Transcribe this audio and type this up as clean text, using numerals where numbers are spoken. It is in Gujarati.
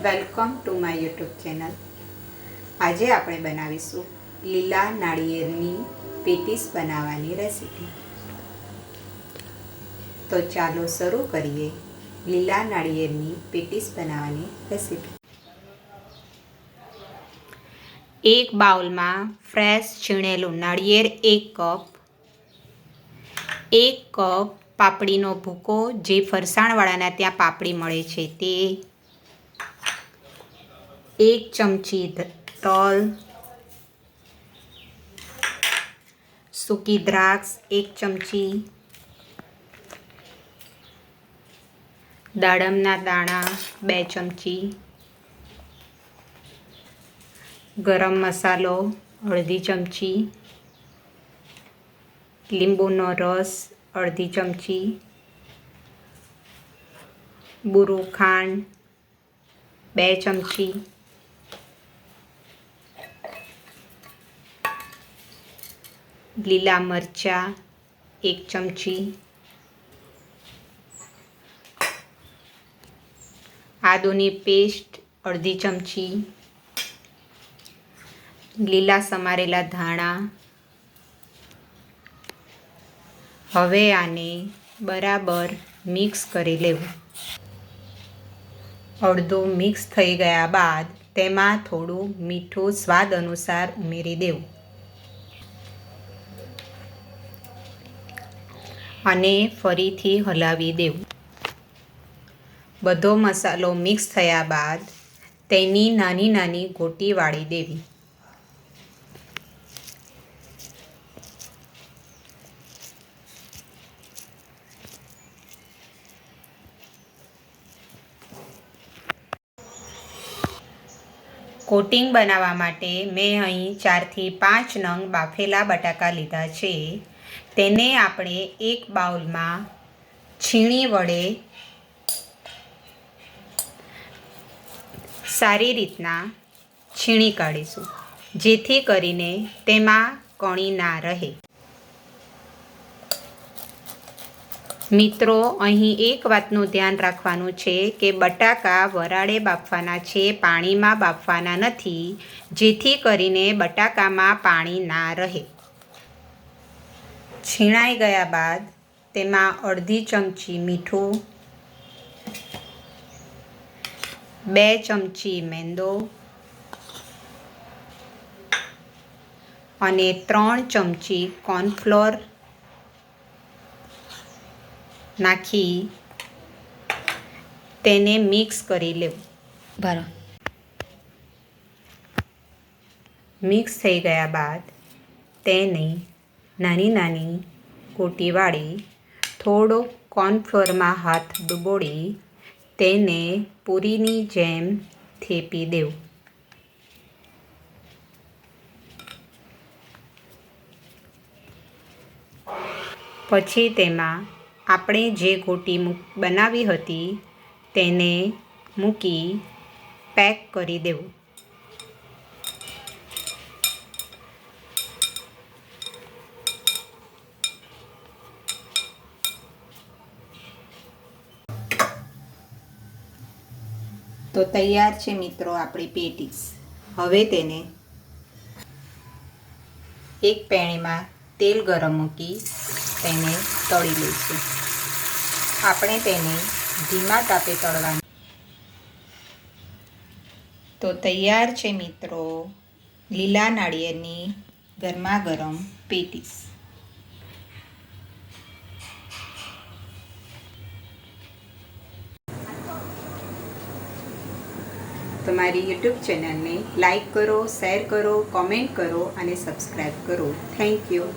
Welcome to my YouTube channel. આજે આપણે બનાવીશું લીલા નાળિયેરની પેટીસ બનાવવાની રેસીપી. તો ચાલો શરૂ કરીએ લીલા નાળિયેરની પેટીસ બનાવવાની રેસીપી. એક બાઉલમાં ફ્રેશ છીણેલું નાળિયેર 1 કપ, 1 કપ પાપડીનો ભૂકો, જે ફરસાણવાળાના ત્યાં પાપડી મળે છે તે, 1 ચમચી તલ, સૂકી દ્રાક્ષ 1 ચમચી, દાડમના દાણા 2 ચમચી, ગરમ મસાલો અડધી ચમચી, લીંબુનો રસ અડધી ચમચી, બુરું ખાંડ 2 ચમચી, લીલા મરચાં 1 ચમચી, આદુની પેસ્ટ અડધી ચમચી, લીલા સમારેલા ધાણા. હવે આને બરાબર મિક્સ કરી લેવું. અડધું મિક્સ થઈ ગયા બાદ તેમાં થોડું મીઠું સ્વાદ અનુસાર ઉમેરી દેવું અને ફરીથી હલાવી દેવું. બધો મસાલો મિક્સ થયા બાદ તેની નાની નાની ગોટી વાળી દેવી. કોટિંગ બનાવવા માટે મેં અહીં 4 થી 5 નંગ બાફેલા બટાકા લીધા છે. તેને આપણે એક બાઉલમાં છીણી વડે સારી રીતના છીણી કાઢીશું, જેથી કરીને તેમાં કણી ના રહે. મિત્રો, અહીં એક વાતનું ધ્યાન રાખવાનું છે કે બટાકા વરાળે બાફવાના છે, પાણીમાં બાફવાના નથી, જેથી કરીને બટાકામાં પાણી ના રહે. છીણાઈ ગયા બાદ તેમાં અડધી ચમચી મીઠું, 2 ચમચી મેંદો અને 3 ચમચી કોર્નફ્લોર નાખી તેને મિક્સ કરી લેવું. મિક્સ થઈ ગયા બાદ તેને નાની નાની ગોટી વાળી થોડો કોર્નફ્લોરમાં હાથ ડુબોળી તેને પૂરીની જેમ થેપી દેવું. પછી તેમાં આપણે જે ગોટી બનાવી હતી તેને મૂકી પેક કરી દેવું. તો તૈયાર છે મિત્રો આપણી પેટીસ. હવે તેને એક પેણીમાં તેલ ગરમ મૂકી તેને તળી લઈશું. આપણે તેને ધીમા તાપે તળવાનું. તો તૈયાર છે મિત્રો લીલા નાળિયેરની ગરમા ગરમ પેટીસ. તો મારી યુટ્યુબ ચેનલને લાઈક કરો, શેર કરો, કોમેન્ટ કરો અને સબસ્ક્રાઈબ કરો. Thank you.